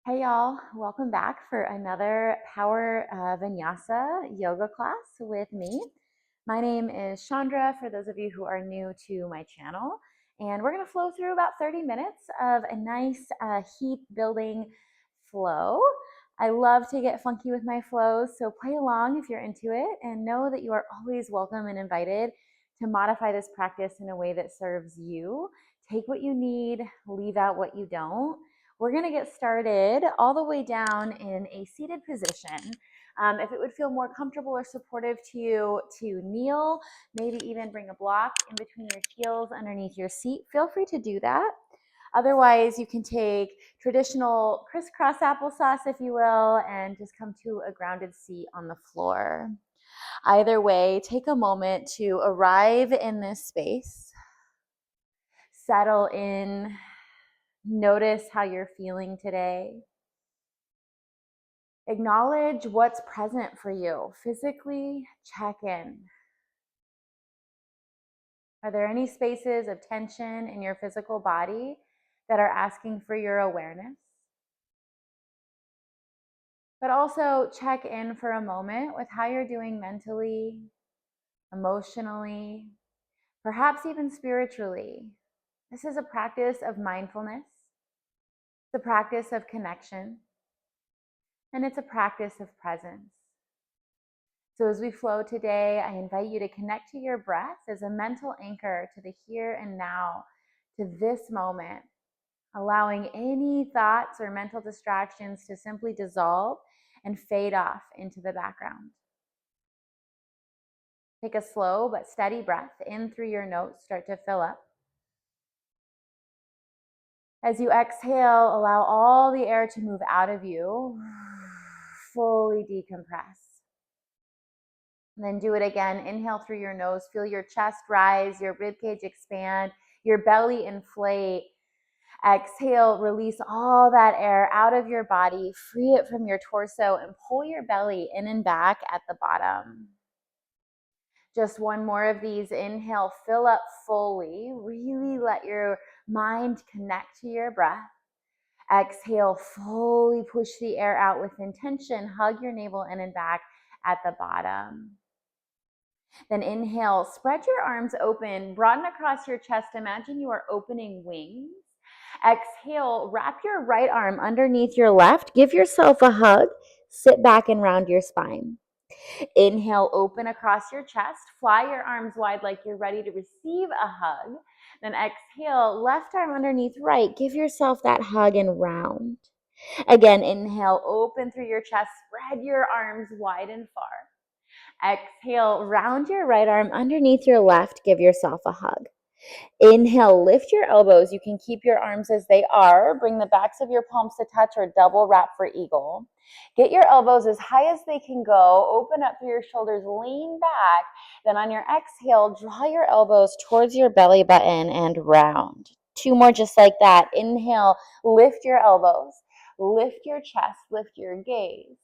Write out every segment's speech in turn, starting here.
Hey y'all, welcome back for another Power Vinyassa yoga class with me. My name is Chandra, for those of you who are new to my channel, and we're going to flow through about 30 minutes of a nice heat building flow. I love to get funky with my flows, so play along if you're into it, and know that you are always welcome and invited to modify this practice in a way that serves you. Take what you need, leave out what you don't. We're going to get started all the way down in a seated position. If it would feel more comfortable or supportive to you to kneel, maybe even bring a block in between your heels underneath your seat, feel free to do that. Otherwise, you can take traditional crisscross applesauce, if you will, and just come to a grounded seat on the floor. Either way, take a moment to arrive in this space, settle in. Notice how you're feeling today. Acknowledge what's present for you. Physically, check in. Are there any spaces of tension in your physical body that are asking for your awareness? But also check in for a moment with how you're doing mentally, emotionally, perhaps even spiritually. This is a practice of mindfulness. It's a practice of connection. And it's a practice of presence. So as we flow today, I invite you to connect to your breath as a mental anchor to the here and now, to this moment, allowing any thoughts or mental distractions to simply dissolve and fade off into the background. Take a slow but steady breath in through your nose, start to fill up. As you exhale, allow all the air to move out of you, fully decompress. And then do it again. Inhale through your nose. Feel your chest rise, your ribcage expand, your belly inflate. Exhale, release all that air out of your body, free it from your torso, and pull your belly in and back at the bottom. Just one more of these. Inhale, fill up fully. Really let your mind connect to your breath. Exhale, fully push the air out with intention. Hug your navel in and back at the bottom. Then inhale, spread your arms open, broaden across your chest. Imagine you are opening wings. Exhale, wrap your right arm underneath your left. Give yourself a hug. Sit back and round your spine. Inhale, open across your chest. Fly your arms wide like you're ready to receive a hug. Then exhale, left arm underneath right. Give yourself that hug and round. Again, inhale, open through your chest. Spread your arms wide and far. Exhale, round your right arm underneath your left. Give yourself a hug. Inhale, lift your elbows. You can keep your arms as they are. Bring the backs of your palms to touch or double wrap for eagle. Get your elbows as high as they can go. Open up through your shoulders, lean back. Then on your exhale, draw your elbows towards your belly button and round. Two more just like that. Inhale, lift your elbows. Lift your chest, lift your gaze.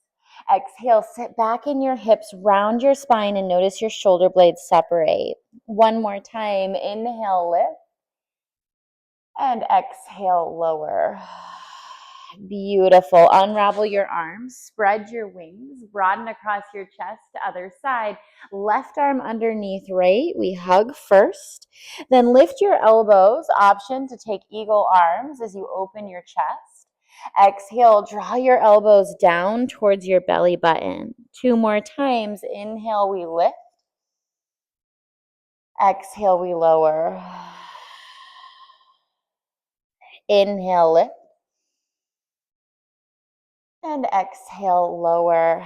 Exhale, sit back in your hips, round your spine, and notice your shoulder blades separate. One more time. Inhale, lift. And exhale, lower. Beautiful. Unravel your arms, spread your wings, broaden across your chest, other side. Left arm underneath right. We hug first. Then lift your elbows. Option to take eagle arms as you open your chest. Exhale, draw your elbows down towards your belly button. Two more times. Inhale, we lift. Exhale, we lower. Inhale, lift. And exhale, lower.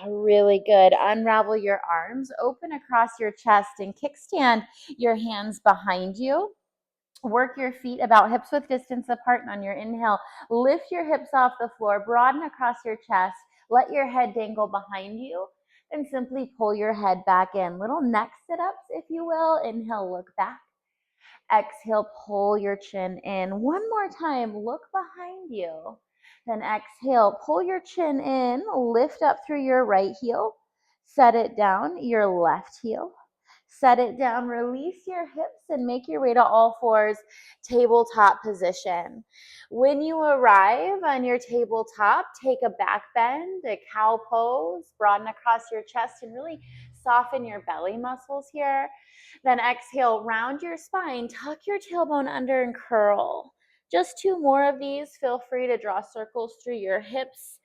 Really good. Unravel your arms, open across your chest, and kickstand your hands behind you. Work your feet about hips width distance apart, and on your inhale, lift your hips off the floor, broaden across your chest, let your head dangle behind you, and simply pull your head back in. Little neck sit-ups, if you will. Inhale, look back. Exhale, pull your chin in. One more time, look behind you. Then exhale, pull your chin in, lift up through your right heel, set it down, your left heel, Set it down, release your hips, and make your way to all fours, tabletop position. When you arrive on your tabletop, take a back bend, a cow pose, broaden across your chest, and really soften your belly muscles here. Then exhale, round your spine, tuck your tailbone under and curl. Just 2 more of these. Feel free to draw circles through your hips.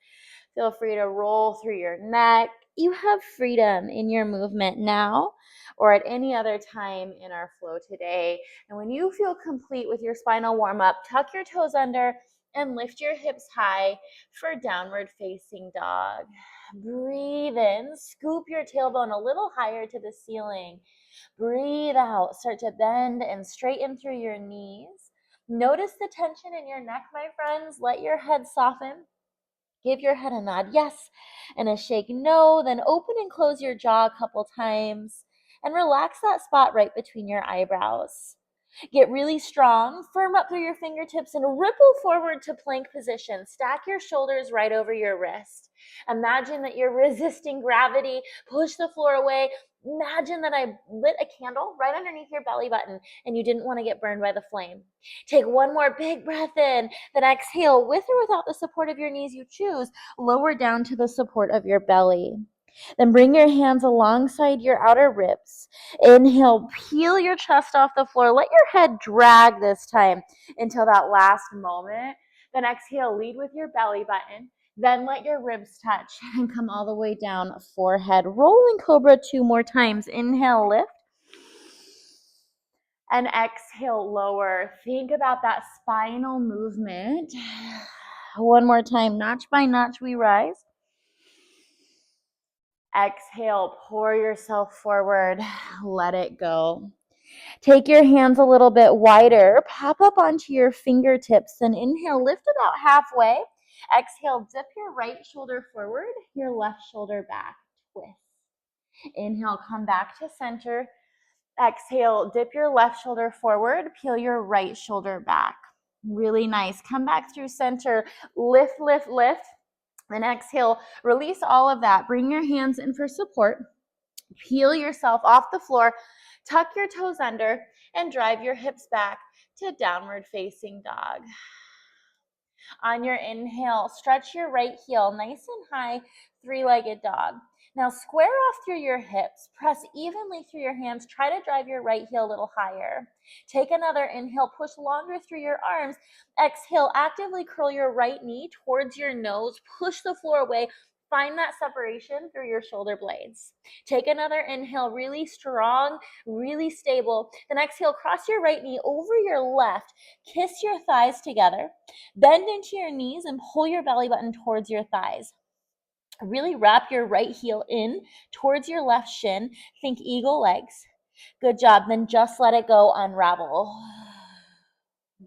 Feel free to roll through your neck. You have freedom in your movement now or at any other time in our flow today. And when you feel complete with your spinal warm-up, tuck your toes under and lift your hips high for downward facing dog. Breathe in, scoop your tailbone a little higher to the ceiling. Breathe out, start to bend and straighten through your knees. Notice the tension in your neck, my friends. Let your head soften. Give your head a nod yes and a shake no. Then open and close your jaw a couple times and relax that spot right between your eyebrows. Get really strong, firm up through your fingertips and ripple forward to plank position. Stack your shoulders right over your wrist. Imagine that you're resisting gravity. Push the floor away. Imagine that I lit a candle right underneath your belly button and you didn't want to get burned by the flame. Take one more big breath in, then exhale with or without the support of your knees you choose. Lower down to the support of your belly. Then bring your hands alongside your outer ribs. Inhale, peel your chest off the floor. Let your head drag this time until that last moment. Then exhale, lead with your belly button. Then let your ribs touch and come all the way down, forehead. Rolling cobra 2 more times. Inhale, lift. And exhale, lower. Think about that spinal movement. One more time, notch by notch we rise. Exhale, pour yourself forward, let it go. Take your hands a little bit wider, pop up onto your fingertips, and inhale, lift about halfway. Exhale, dip your right shoulder forward, your left shoulder back, twist. Inhale, come back to center. Exhale, dip your left shoulder forward, peel your right shoulder back. Really nice. Come back through center, lift, lift, lift. Then exhale, release all of that. Bring your hands in for support. Peel yourself off the floor, tuck your toes under, and drive your hips back to downward facing dog. On your inhale, stretch your right heel nice and high, 3-legged dog. Now square off through your hips, press evenly through your hands, try to drive your right heel a little higher. Take another inhale, push longer through your arms. Exhale, actively curl your right knee towards your nose, push the floor away. Find that separation through your shoulder blades. Take another inhale, really strong, really stable. Then exhale, cross your right knee over your left. Kiss your thighs together. Bend into your knees and pull your belly button towards your thighs. Really wrap your right heel in towards your left shin. Think eagle legs. Good job. Then just let it go, unravel.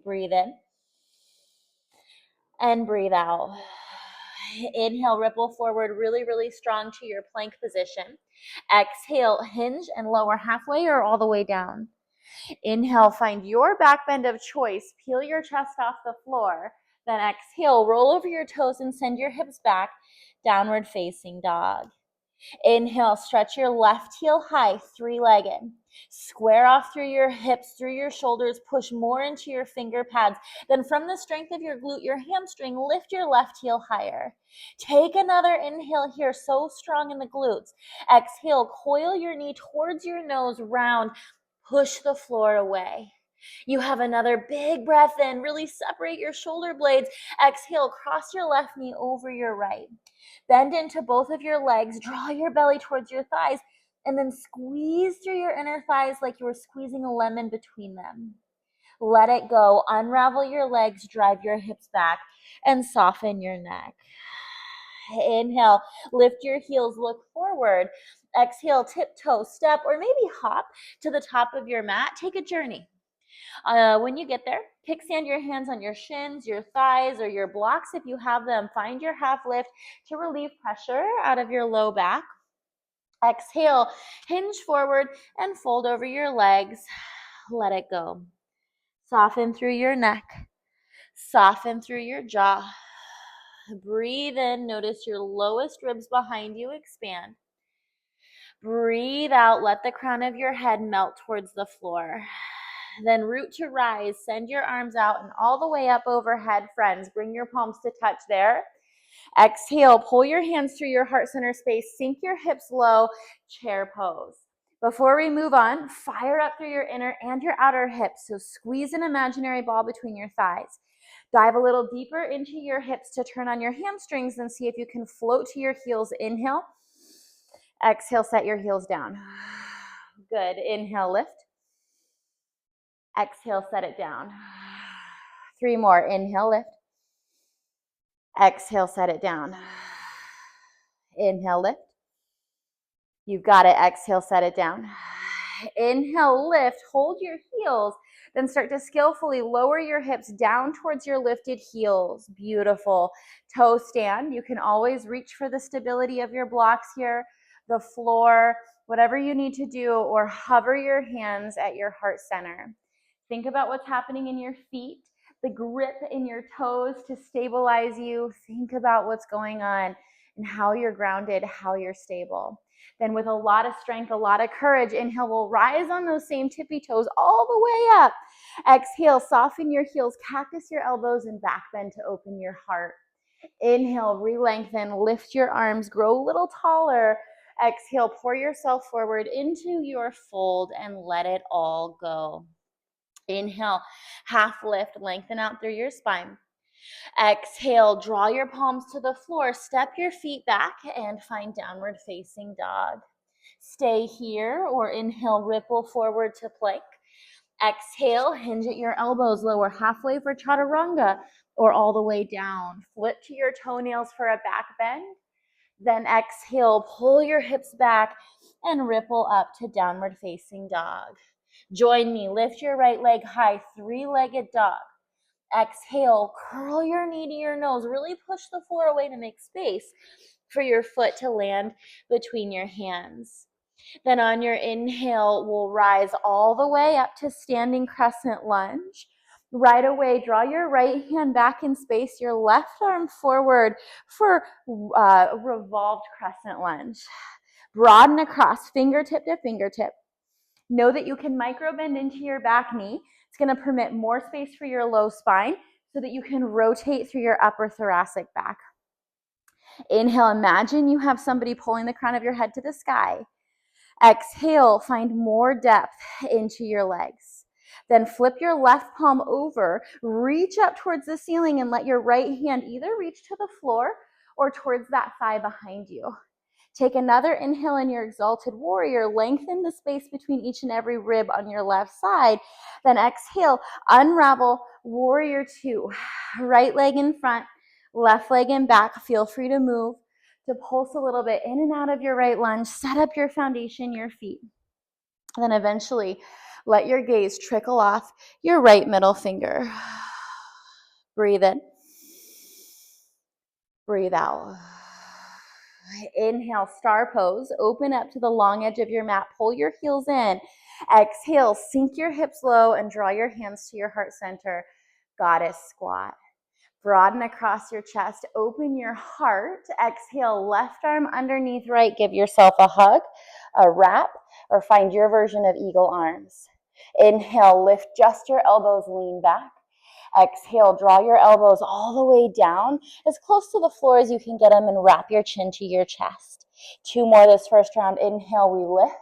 Breathe in. And breathe out. Inhale, ripple forward really, really strong to your plank position. Exhale, hinge and lower halfway or all the way down. Inhale, find your back bend of choice. Peel your chest off the floor. Then exhale, roll over your toes and send your hips back, downward facing dog. Inhale, stretch your left heel high, 3-legged. Square off through your hips, through your shoulders, push more into your finger pads. Then from the strength of your glute, your hamstring, lift your left heel higher. Take another inhale here, so strong in the glutes. Exhale, coil your knee towards your nose, round, push the floor away. You have another big breath in, really separate your shoulder blades. Exhale, cross your left knee over your right. Bend into both of your legs, draw your belly towards your thighs, and then squeeze through your inner thighs like you were squeezing a lemon between them. Let it go. Unravel your legs, drive your hips back, and soften your neck. Inhale, lift your heels, look forward. Exhale, tiptoe, step, or maybe hop to the top of your mat. Take a journey. When you get there, kickstand your hands on your shins, your thighs, or your blocks if you have them. Find your half lift to relieve pressure out of your low back. Exhale, hinge forward and fold over your legs. Let it go. Soften through your neck. Soften through your jaw. Breathe in. Notice your lowest ribs behind you expand. Breathe out. Let the crown of your head melt towards the floor. Then root to rise. Send your arms out and all the way up overhead, friends. Bring your palms to touch there. Exhale, pull your hands through your heart center space. Sink your hips low, chair pose. Before we move on, fire up through your inner and your outer hips. So squeeze an imaginary ball between your thighs. Dive a little deeper into your hips to turn on your hamstrings and see if you can float to your heels. Inhale. Exhale, set your heels down. Good. Inhale, lift. Exhale, set it down. 3 more. Inhale, lift. Exhale, set it down. Inhale, lift. You've got it. Exhale, set it down. Inhale, lift. Hold your heels. Then start to skillfully lower your hips down towards your lifted heels. Beautiful. Toe stand. You can always reach for the stability of your blocks here, the floor, whatever you need to do, or hover your hands at your heart center. Think about what's happening in your feet, the grip in your toes to stabilize you. Think about what's going on and how you're grounded, how you're stable. Then with a lot of strength, a lot of courage, inhale, we'll rise on those same tippy toes all the way up. Exhale, soften your heels, cactus your elbows, and back bend to open your heart. Inhale, re-lengthen, lift your arms, grow a little taller. Exhale, pour yourself forward into your fold and let it all go. Inhale, half lift, lengthen out through your spine. Exhale, draw your palms to the floor, step your feet back and find downward facing dog. Stay here or inhale, ripple forward to plank. Exhale, hinge at your elbows, lower halfway for chaturanga or all the way down. Flip to your toenails for a back bend. Then exhale, pull your hips back and ripple up to downward facing dog. Join me, lift your right leg high, 3-legged dog. Exhale, curl your knee to your nose. Really push the floor away to make space for your foot to land between your hands. Then on your inhale, we'll rise all the way up to standing crescent lunge. Right away, draw your right hand back in space, your left arm forward for a revolved crescent lunge. Broaden across, fingertip to fingertip. Know that you can micro bend into your back knee. It's going to permit more space for your low spine so that you can rotate through your upper thoracic back. Inhale, imagine you have somebody pulling the crown of your head to the sky. Exhale, find more depth into your legs. Then flip your left palm over, reach up towards the ceiling and let your right hand either reach to the floor or towards that thigh behind you. Take another inhale in your exalted warrior. Lengthen the space between each and every rib on your left side. Then exhale, unravel warrior 2. Right leg in front, left leg in back. Feel free to move, to pulse a little bit in and out of your right lunge. Set up your foundation, your feet. Then eventually, let your gaze trickle off your right middle finger. Breathe in. Breathe out. Inhale, star pose. Open up to the long edge of your mat. Pull your heels in. Exhale, sink your hips low and draw your hands to your heart center. Goddess squat. Broaden across your chest. Open your heart. Exhale, left arm underneath right. Give yourself a hug, a wrap, or find your version of eagle arms. Inhale, lift just your elbows, lean back. Exhale, draw your elbows all the way down, as close to the floor as you can get them, and wrap your chin to your chest. 2 more this first round. Inhale, we lift.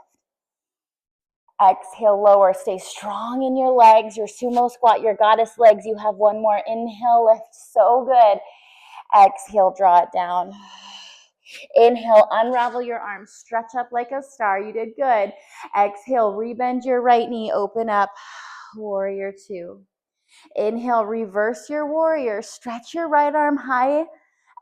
Exhale, lower. Stay strong in your legs, your sumo squat, your goddess legs. You have 1 more. Inhale, lift. So good. Exhale, draw it down. Inhale, unravel your arms. Stretch up like a star. You did good. Exhale, rebend your right knee. Open up. Warrior 2. Inhale, reverse your warrior. Stretch your right arm high.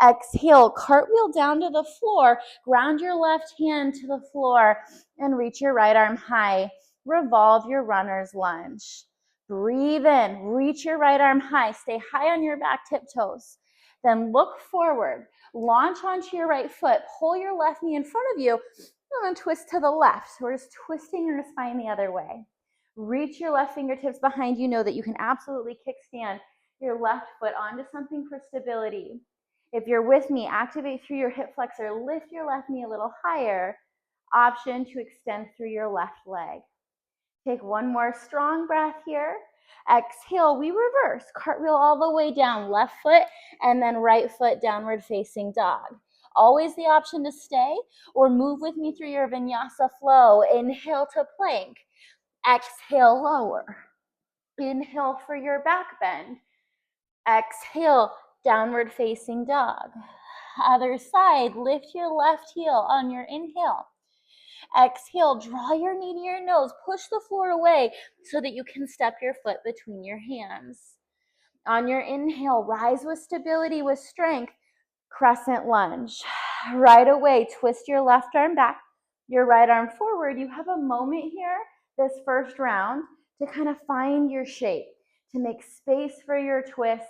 Exhale, cartwheel down to the floor. Ground your left hand to the floor and reach your right arm high. Revolve your runner's lunge. Breathe in. Reach your right arm high. Stay high on your back tiptoes. Then look forward. Launch onto your right foot. Pull your left knee in front of you. And then twist to the left. So we're just twisting your spine the other way. Reach your left fingertips behind you. Know that you can absolutely kickstand your left foot onto something for stability. If you're with me, activate through your hip flexor. Lift your left knee a little higher. Option to extend through your left leg. Take one more strong breath here. Exhale, we reverse. Cartwheel all the way down, left foot, and then right foot downward facing dog. Always the option to stay or move with me through your vinyasa flow. Inhale to plank. Exhale, lower. Inhale for your back bend. Exhale, downward facing dog. Other side, lift your left heel on your inhale. Exhale, draw your knee to your nose, push the floor away so that you can step your foot between your hands. On your inhale, rise with stability, with strength, crescent lunge. Right away, twist your left arm back, your right arm forward. You have a moment here, this first round, to kind of find your shape, to make space for your twist,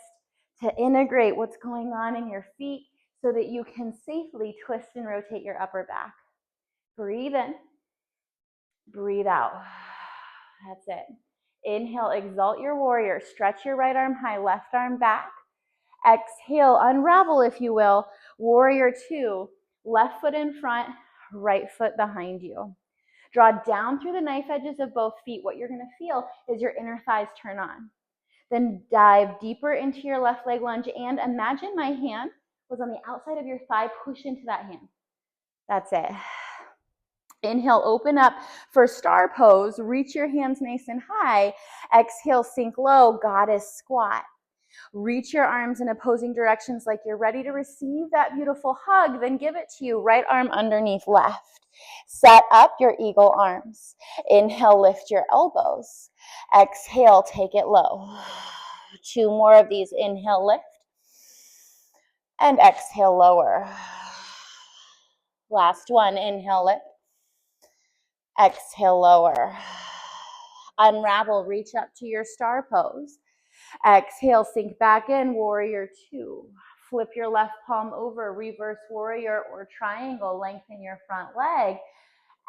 to integrate what's going on in your feet so that you can safely twist and rotate your upper back. Breathe in. Breathe out. That's it. Inhale, exalt your warrior. Stretch your right arm high, left arm back. Exhale, unravel, if you will. Warrior two, left foot in front, right foot behind you. Draw down through the knife edges of both feet. What you're going to feel is your inner thighs turn on. Then dive deeper into your left leg lunge and imagine my hand was on the outside of your thigh. Push into that hand. That's it. Inhale, open up for star pose. Reach your hands nice and high. Exhale, sink low, goddess squat. Reach your arms in opposing directions like you're ready to receive that beautiful hug. Then give it to you. Right arm underneath left. Set up your eagle arms. Inhale, lift your elbows. Exhale, take it low. Two more of these. Inhale, lift. And exhale, lower. Last one. Inhale, lift. Exhale, lower. Unravel, reach up to your star pose. Exhale, sink back in, warrior two. Flip your left palm over, reverse warrior or triangle, lengthen your front leg.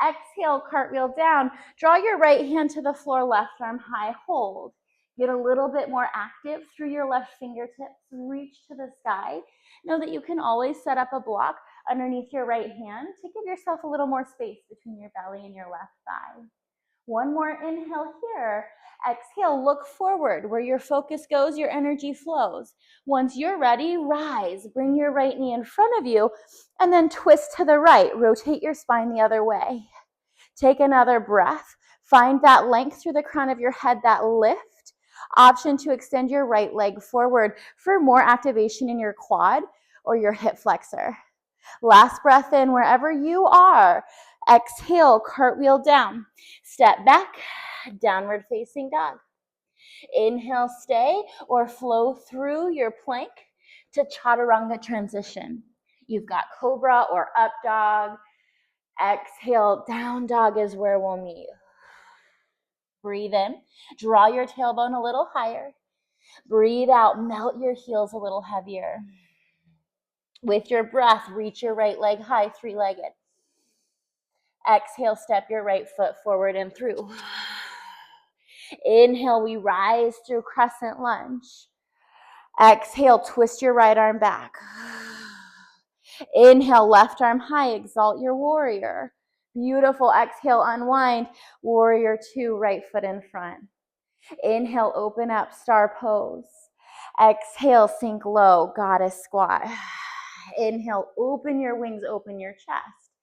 Exhale, cartwheel down. Draw your right hand to the floor, left arm high, hold. Get a little bit more active through your left fingertips, reach to the sky. Know that you can always set up a block underneath your right hand to give yourself a little more space between your belly and your left thigh. One more inhale here. Exhale, look forward. Where your focus goes, your energy flows. Once you're ready, rise. Bring your right knee in front of you and then twist to the right. Rotate your spine the other way. Take another breath. Find that length through the crown of your head, that lift. Option to extend your right leg forward for more activation in your quad or your hip flexor. Last breath in wherever you are. Exhale, cartwheel down. Step back, downward facing dog. Inhale, stay or flow through your plank to chaturanga transition. You've got cobra or up dog. Exhale, down dog is where we'll meet. Breathe in, draw your tailbone a little higher. Breathe out, melt your heels a little heavier. With your breath, reach your right leg high, three-legged. Exhale, step your right foot forward and through. Inhale, we rise through crescent lunge. Exhale, twist your right arm back. Inhale, left arm high, exalt your warrior. Beautiful. Exhale, unwind. Warrior two, right foot in front. Inhale, open up, star pose. Exhale, sink low, goddess squat. Inhale, open your wings, open your chest.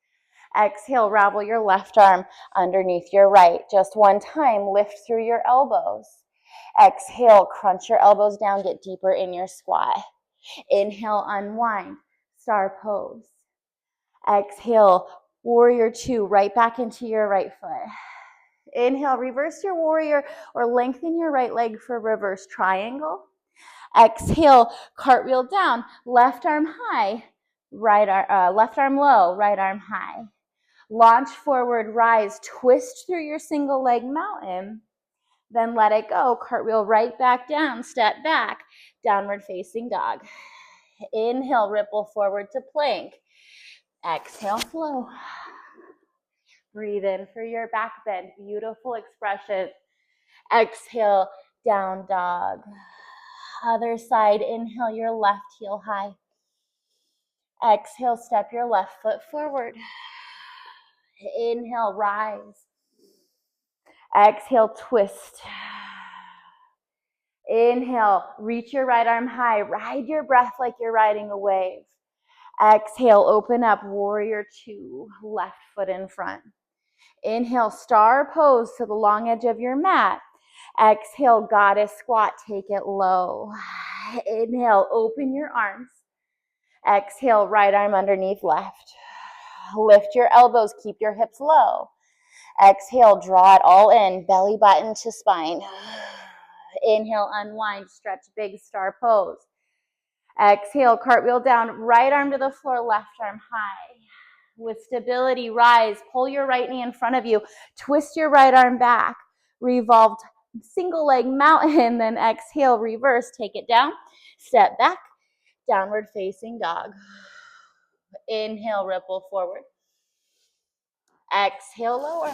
Exhale, ravel your left arm underneath your right. Just one time, lift through your elbows. Exhale, crunch your elbows down, get deeper in your squat. Inhale, unwind, star pose. Exhale, warrior two, right back into your right foot. Inhale, reverse your warrior or lengthen your right leg for reverse triangle. Exhale, cartwheel down, left arm high, left arm low, right arm high. Launch forward, rise, twist through your single leg mountain. Then let it go, cartwheel right back down, step back, downward facing dog. Inhale, ripple forward to plank. Exhale, flow. Breathe in for your back bend. Beautiful expression. Exhale, down dog. Other side, inhale your left heel high. Exhale, step your left foot forward. Inhale, rise. Exhale, twist. Inhale, reach your right arm high. Ride your breath like you're riding a wave. Exhale, open up, warrior two, left foot in front. Inhale, star pose to the long edge of your mat. Exhale, goddess squat, take it low. Inhale, open your arms. Exhale, right arm underneath left. Lift your elbows, keep your hips low. Exhale, draw it all in, belly button to spine. Inhale, unwind, stretch, big star pose. Exhale, cartwheel down, right arm to the floor, left arm high. With stability, rise, pull your right knee in front of you, twist your right arm back, revolved single leg mountain, then exhale, reverse, take it down, step back, downward facing dog. Inhale, ripple forward. Exhale, lower.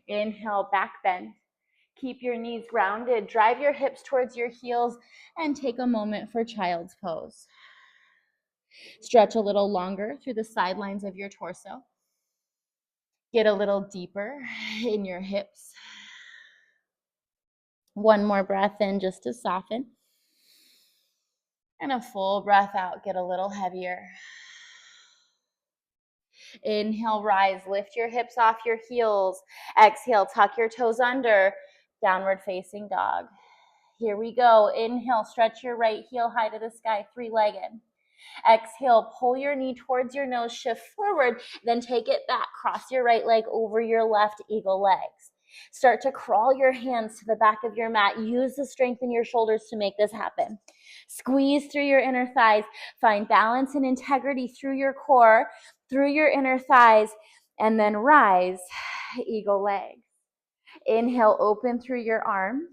Inhale, back bend. Keep your knees grounded. Drive your hips towards your heels and take a moment for child's pose. Stretch a little longer through the sidelines of your torso. Get a little deeper in your hips. One more breath in just to soften. And a full breath out. Get a little heavier. Inhale, rise. Lift your hips off your heels. Exhale, tuck your toes under. Downward facing dog. Here we go. Inhale, stretch your right heel high to the sky, three-legged. Exhale, pull your knee towards your nose, shift forward, then take it back. Cross your right leg over your left, eagle legs. Start to crawl your hands to the back of your mat. Use the strength in your shoulders to make this happen. Squeeze through your inner thighs. Find balance and integrity through your core, through your inner thighs, and then rise, eagle legs. Inhale, open through your arms.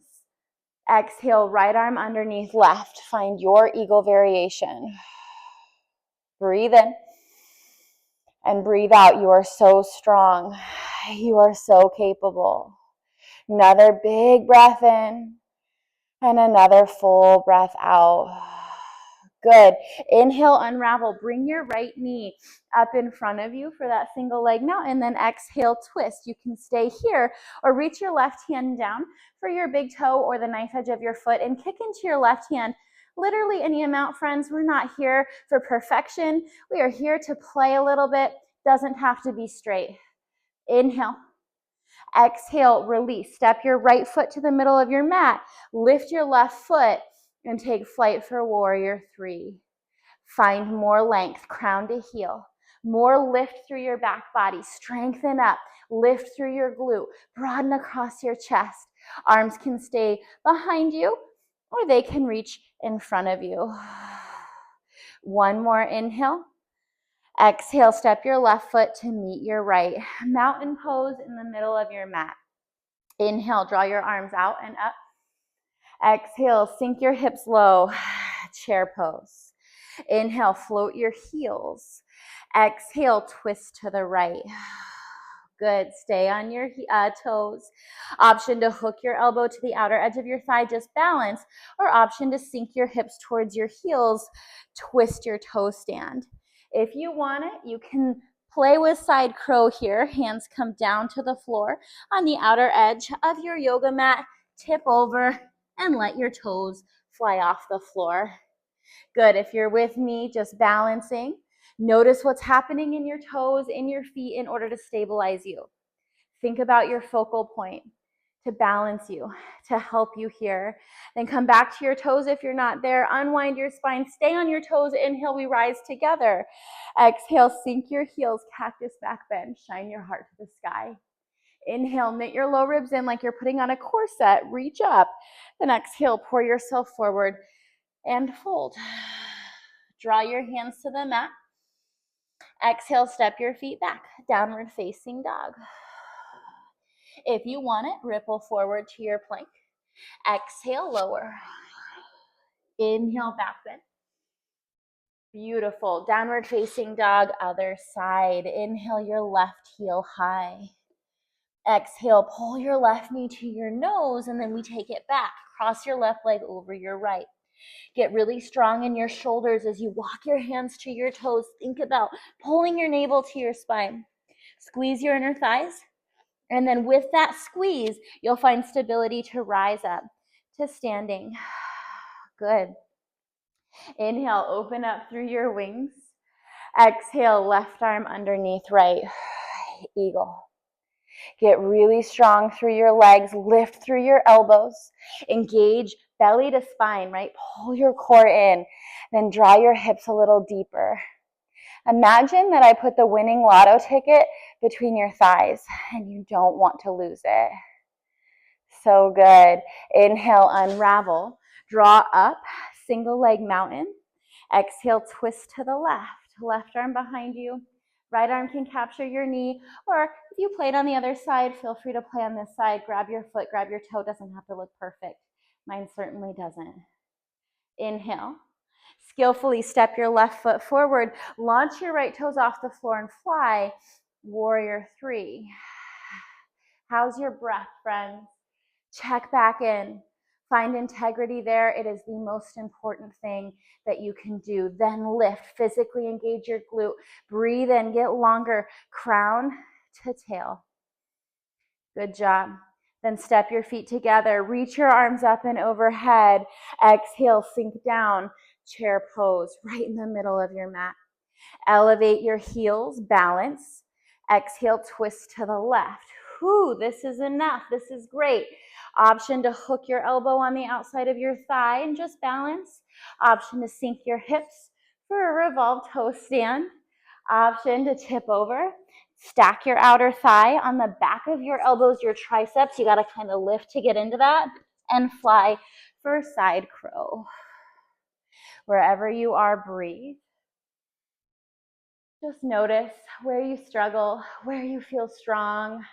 Exhale, right arm underneath left. Find your eagle variation. Breathe in and breathe out. You are so strong. You are so capable. Another big breath in and another full breath out. Good. Inhale, unravel. Bring your right knee up in front of you for that single leg now, and then exhale, twist. You can stay here or reach your left hand down for your big toe or the knife edge of your foot and kick into your left hand. Literally any amount, friends. We're not here for perfection. We are here to play a little bit. Doesn't have to be straight. Inhale. Exhale, release. Step your right foot to the middle of your mat. Lift your left foot and take flight for warrior three. Find more length, crown to heel. More lift through your back body. Strengthen up. Lift through your glute. Broaden across your chest. Arms can stay behind you or they can reach in front of you. One more inhale. Exhale, step your left foot to meet your right. Mountain pose in the middle of your mat. Inhale, draw your arms out and up. Exhale, sink your hips low, chair pose. Inhale, float your heels. Exhale, twist to the right. Good, stay on your toes. Option to hook your elbow to the outer edge of your thigh, just balance, or option to sink your hips towards your heels, twist your toe stand. If you want it, you can play with side crow here. Hands come down to the floor on the outer edge of your yoga mat. Tip over and let your toes fly off the floor. Good. If you're with me, just balancing. Notice what's happening in your toes, in your feet in order to stabilize you. Think about your focal point to balance you, to help you here. Then come back to your toes if you're not there. Unwind your spine. Stay on your toes. Inhale, we rise together. Exhale, sink your heels, cactus back bend. Shine your heart to the sky. Inhale, knit your low ribs in like you're putting on a corset. Reach up. Then exhale, pour yourself forward and fold. Draw your hands to the mat. Exhale, step your feet back. Downward facing dog. If you want it, ripple forward to your plank. Exhale, lower. Inhale, back bend. Beautiful. Downward facing dog, other side. Inhale, your left heel high. Exhale, pull your left knee to your nose, and then we take it back. Cross your left leg over your right. Get really strong in your shoulders as you walk your hands to your toes. Think about pulling your navel to your spine. Squeeze your inner thighs. And then with that squeeze, you'll find stability to rise up to standing. Good. Inhale, open up through your wings. Exhale, left arm underneath right. Eagle. Get really strong through your legs. Lift through your elbows. Engage belly to spine, right? Pull your core in. Then draw your hips a little deeper. Imagine that I put the winning lotto ticket between your thighs and you don't want to lose it. So good. Inhale, unravel. Draw up, single leg mountain. Exhale, twist to the left. Left arm behind you. Right arm can capture your knee, or if you played on the other side, feel free to play on this side. Grab your foot, grab your toe. Doesn't have to look perfect. Mine certainly doesn't. Inhale. Skillfully step your left foot forward. Launch your right toes off the floor and fly. Warrior 3. How's your breath, friends? Check back in. Find integrity there. It is the most important thing that you can do. Then lift. Physically engage your glute. Breathe in. Get longer. Crown to tail. Good job. Then step your feet together. Reach your arms up and overhead. Exhale, sink down. Chair pose right in the middle of your mat. Elevate your heels. Balance. Exhale, twist to the left. Whew, this is enough. This is great. Option to hook your elbow on the outside of your thigh and just balance. Option to sink your hips for a revolved toe stand. Option to tip over. Stack your outer thigh on the back of your elbows, your triceps. You got to kind of lift to get into that and fly for side crow. Wherever you are, breathe. Just notice where you struggle, where you feel strong,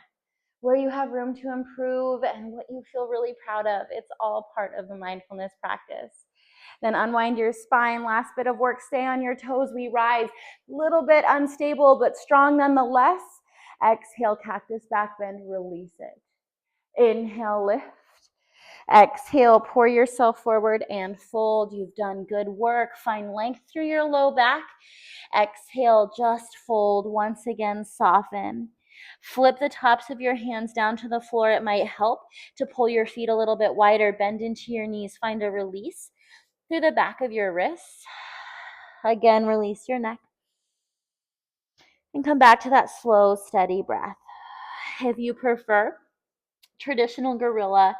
where you have room to improve, and what you feel really proud of. It's all part of the mindfulness practice. Then unwind your spine. Last bit of work. Stay on your toes. We rise. Little bit unstable, but strong nonetheless. Exhale, cactus back bend. Release it. Inhale, lift. Exhale, pour yourself forward and fold. You've done good work. Find length through your low back. Exhale, just fold. Once again, soften. Flip the tops of your hands down to the floor. It might help to pull your feet a little bit wider. Bend into your knees. Find a release through the back of your wrists. Again, release your neck. And come back to that slow, steady breath. If you prefer traditional gorilla,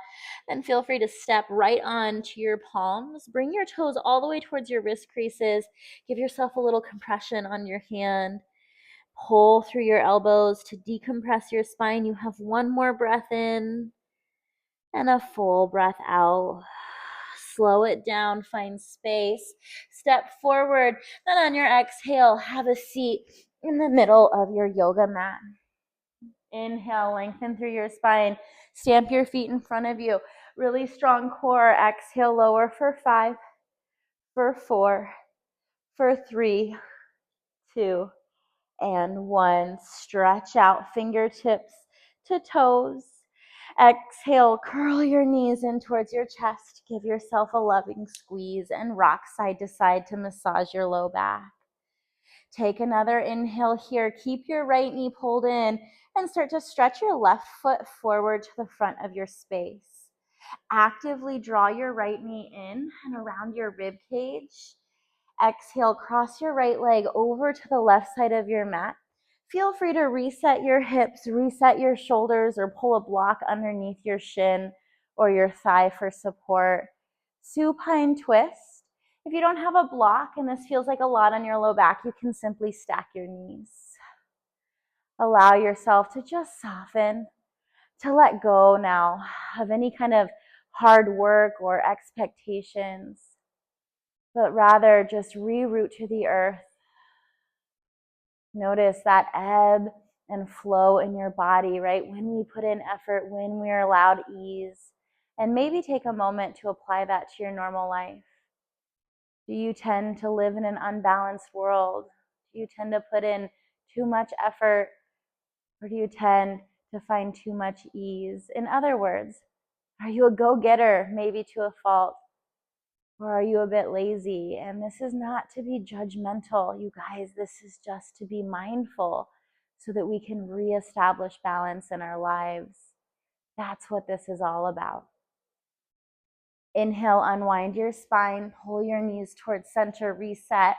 then feel free to step right onto your palms. Bring your toes all the way towards your wrist creases. Give yourself a little compression on your hand. Pull through your elbows to decompress your spine. You have one more breath in and a full breath out. Slow it down, find space. Step forward. Then on your exhale, have a seat in the middle of your yoga mat. Inhale, lengthen through your spine. Stamp your feet in front of you. Really strong core. Exhale, lower for 5, for 4, for 3, 2, and 1. Stretch out fingertips to toes. Exhale, curl your knees in towards your chest. Give yourself a loving squeeze and rock side to side to massage your low back. Take another inhale here. Keep your right knee pulled in and start to stretch your left foot forward to the front of your space. Actively draw your right knee in and around your rib cage. Exhale, cross your right leg over to the left side of your mat. Feel free to reset your hips, reset your shoulders, or pull a block underneath your shin or your thigh for support. Supine twist. If you don't have a block and this feels like a lot on your low back, you can simply stack your knees. Allow yourself to just soften, to let go now of any kind of hard work or expectations, but rather just reroute to the earth. Notice that ebb and flow in your body, right? When we put in effort, when we're allowed ease, and maybe take a moment to apply that to your normal life. Do you tend to live in an unbalanced world? Do you tend to put in too much effort, or do you tend to find too much ease? In other words, are you a go-getter, maybe to a fault? Or are you a bit lazy? And this is not to be judgmental, you guys. This is just to be mindful so that we can reestablish balance in our lives. That's what this is all about. Inhale, unwind your spine, pull your knees towards center, reset,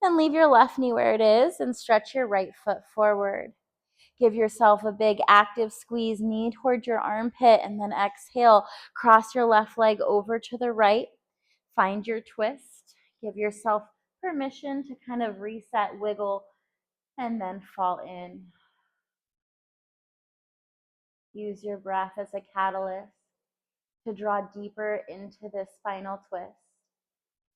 and leave your left knee where it is and stretch your right foot forward. Give yourself a big active squeeze, knee towards your armpit, and then exhale. Cross your left leg over to the right. Find your twist. Give yourself permission to kind of reset, wiggle, and then fall in. Use your breath as a catalyst to draw deeper into this spinal twist,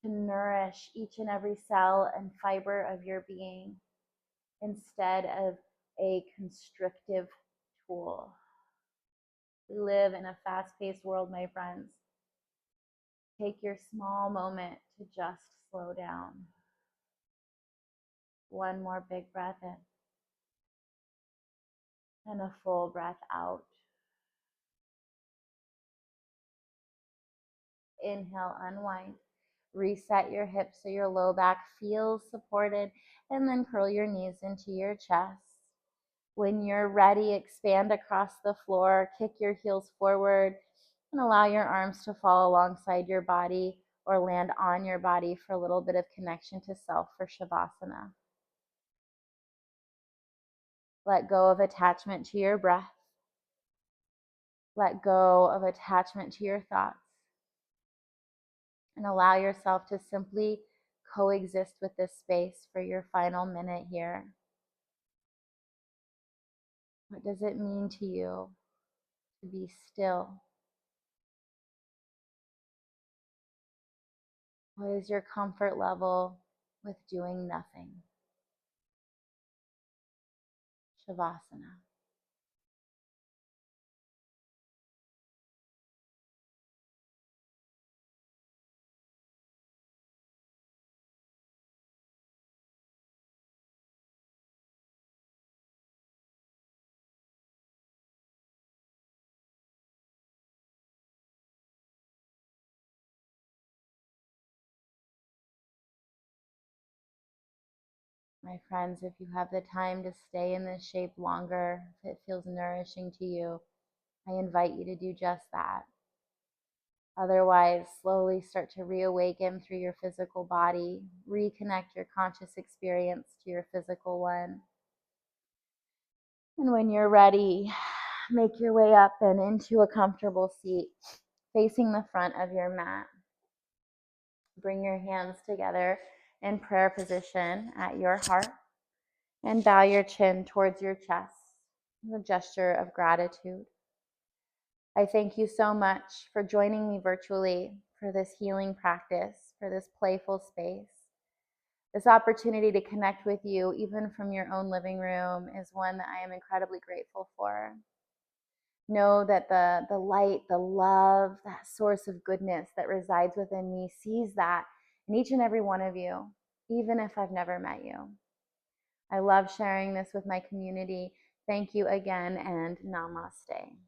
to nourish each and every cell and fiber of your being instead of a constrictive tool. We live in a fast-paced world, my friends. Take your small moment to just slow down. One more big breath in and a full breath out. Inhale, unwind. Reset your hips so your low back feels supported, and then curl your knees into your chest. When you're ready, expand across the floor, kick your heels forward, and allow your arms to fall alongside your body or land on your body for a little bit of connection to self for Shavasana. Let go of attachment to your breath. Let go of attachment to your thoughts. And allow yourself to simply coexist with this space for your final minute here. What does it mean to you to be still? What is your comfort level with doing nothing? Shavasana. My friends, if you have the time to stay in this shape longer, if it feels nourishing to you, I invite you to do just that. Otherwise, slowly start to reawaken through your physical body, reconnect your conscious experience to your physical one. And when you're ready, make your way up and into a comfortable seat, facing the front of your mat. Bring your hands together in prayer position at your heart and bow your chin towards your chest as a gesture of gratitude. I thank you so much for joining me virtually for this healing practice, for this playful space. This opportunity to connect with you, even from your own living room, is one that I am incredibly grateful for. Know that the light, the love, that source of goodness that resides within me sees that in each and every one of you, even if I've never met you. I love sharing this with my community. Thank you again, and namaste.